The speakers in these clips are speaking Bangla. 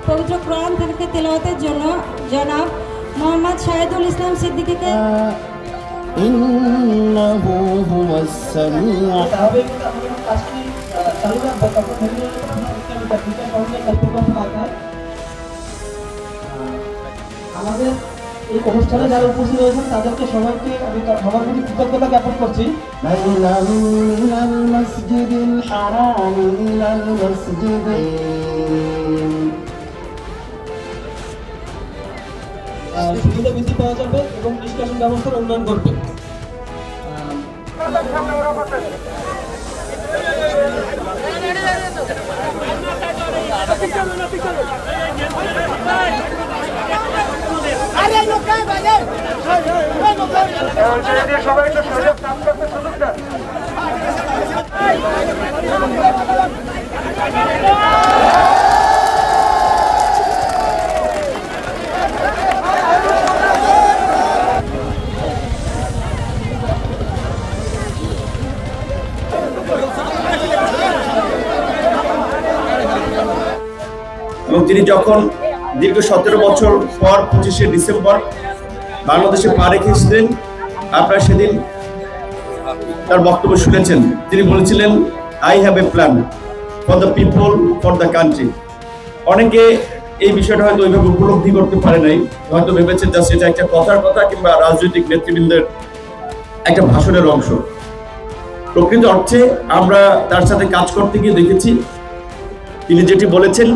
পবিত্র কোরআন থেকে তেলাওয়াতের জন্য জনাব মোহাম্মদ শাহিদুল ইসলাম সিদ্দিকীকে ইন্নাহু হুয়াস সামিউ আমাদের এই অনুষ্ঠানে যারা উপস্থিত হয়েছেন তাদেরকে সবাইকে আমি সবার প্রতি কৃতজ্ঞতা জ্ঞাপন করছি। সুবিধা বৃদ্ধি পাওয়া যাবে এবং নিষ্কাশন ব্যবস্থার উন্নয়ন করবে। সবাই একটু সুযোগ কাজ করতে সুযোগ দেন। এবং তিনি যখন দীর্ঘ 17 বছর পর 25শে ডিসেম্বর বাংলাদেশে পা রেখেছিলেন, আপনারা সেদিন তার বক্তব্য শুনেছেন। তিনি বলেছিলেন, I have a plan for the people, for the country. অনেকে এই বিষয়টা হয়তো ওইভাবে উপলব্ধি করতে পারে নাই, হয়তো ভেবেছেন যে সেটা একটা কথার কথা কিংবা রাজনৈতিক নেতৃবৃন্দের একটা ভাষণের অংশ। প্রকৃত অর্থে আমরা তার সাথে কাজ করতে গিয়ে দেখেছি তিনি যেটি বলেছেন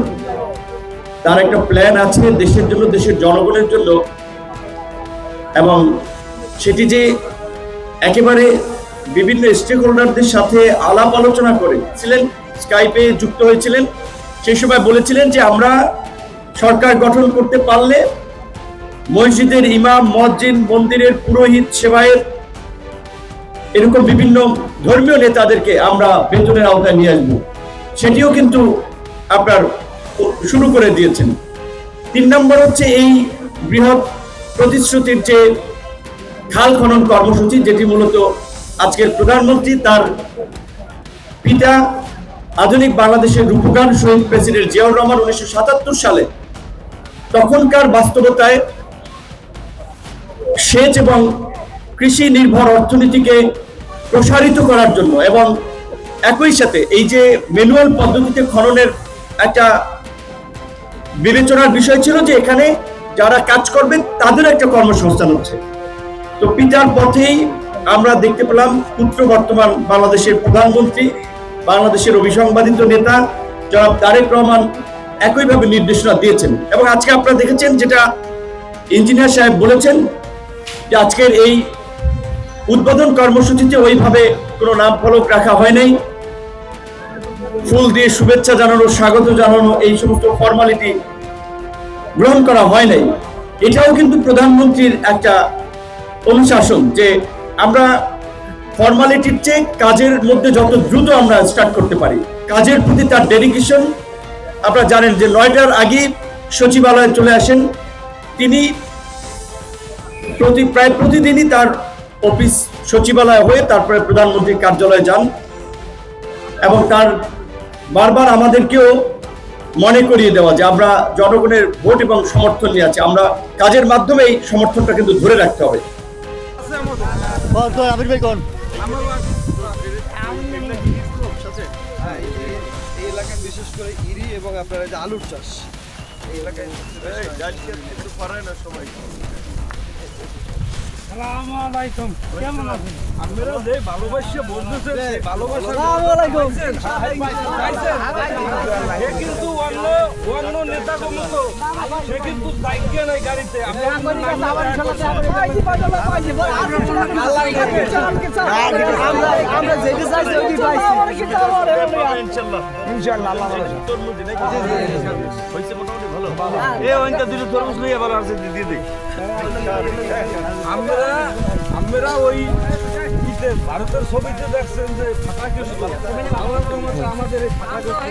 তার একটা প্ল্যান আছে দেশের জন্য, দেশের জনগণের জন্য, এবং সেটি যে একেবারে বিভিন্ন স্টেক হোল্ডারদের সাথে আলাপ আলোচনা করেছিলেন, স্কাইপে যুক্ত হয়েছিলেন। সেই সময় বলেছিলেন যে আমরা সরকার গঠন করতে পারলে মসজিদের ইমাম, মুয়াজ্জিন, মন্দিরের পুরোহিত, সেবায়েত, এরকম বিভিন্ন ধর্মীয় নেতাদেরকে আমরা বেতনের আওতায় নিয়ে আসবো। সেটিও কিন্তু আপনার শুরু করে দিয়েছেন। 3 নম্বর হচ্ছে এই বৃহৎ প্রতিশ্রুতির যে খাল খনন কর্মসূচি, যেটি মূলত আজকের প্রধানমন্ত্রী তার পিতা আধুনিক বাংলাদেশের রূপকার শহীদ প্রেসিডেন্ট জিয়াউর রহমান 1977 সালে তখনকার বাস্তবতায় সেচ এবং কৃষি নির্ভর অর্থনীতিকে প্রসারিত করার জন্য, এবং একই সাথে এই যে ম্যানুয়াল পদ্ধতিতে খননের একটা বিবেচনার বিষয় ছিল যে এখানে যারা কাজ করবে তাদের একটা কর্মসংস্থান হচ্ছে। তো পিতার পথেই আমরা দেখতে পেলাম পুত্র বর্তমান বাংলাদেশের প্রধানমন্ত্রী, বাংলাদেশের অবিসংবাদিত নেতা জনাব তারেক রহমান একইভাবে নির্দেশনা দিয়েছেন। এবং আজকে আপনারা দেখেছেন যেটা ইঞ্জিনিয়ার সাহেব বলেছেন যে আজকের এই উদ্বোধন কর্মসূচিতে ওইভাবে কোনো নাম ফলক রাখা হয় নাই, ফুল দিয়ে শুভেচ্ছা জানানো, স্বাগত জানানো, এই সমস্ত ফর্মালিটি গ্রহণ করা হয় নাই। এটাও কিন্তু প্রধানমন্ত্রীর একটা অনুশাসন যে আমরা ফর্মালিটির চেয়ে কাজের মধ্যে যত দ্রুত আমরা স্টার্ট করতে পারি, কাজের প্রতি তার ডেডিকেশন। আপনারা জানেন যে 9টার আগে সচিবালয়ে চলে আসেন তিনি। প্রায় প্রতিদিনই তার অফিস সচিবালয় হয়ে তারপরে প্রধানমন্ত্রীর কার্যালয়ে যান, এবং তার বারবার আমাদেরকেও মনে করিয়ে দেওয়া যে আমরা জনগণের ভোট এবং সমর্থন নিয়ে আছি, আমরা কাজের মাধ্যমে এই সমর্থনটা কিন্তু ধরে রাখতে হবে। এই এলাকায় বিশেষ করে ইরি এবং আপনার যে আলুর চাষ এই এলাকায় সবাই। কেমন আছেন? আমরা যে ভালোবাসা বলতেছেন সেই ভালোবাসা কিন্তু অন্য নেতা কমতো সে কিন্তু দায়িত্ব নাই গাড়িতে। আমরা ওই ভারতের ছবিতে দেখছেন যে ফাটাকে আমাদের এই ফাটাকে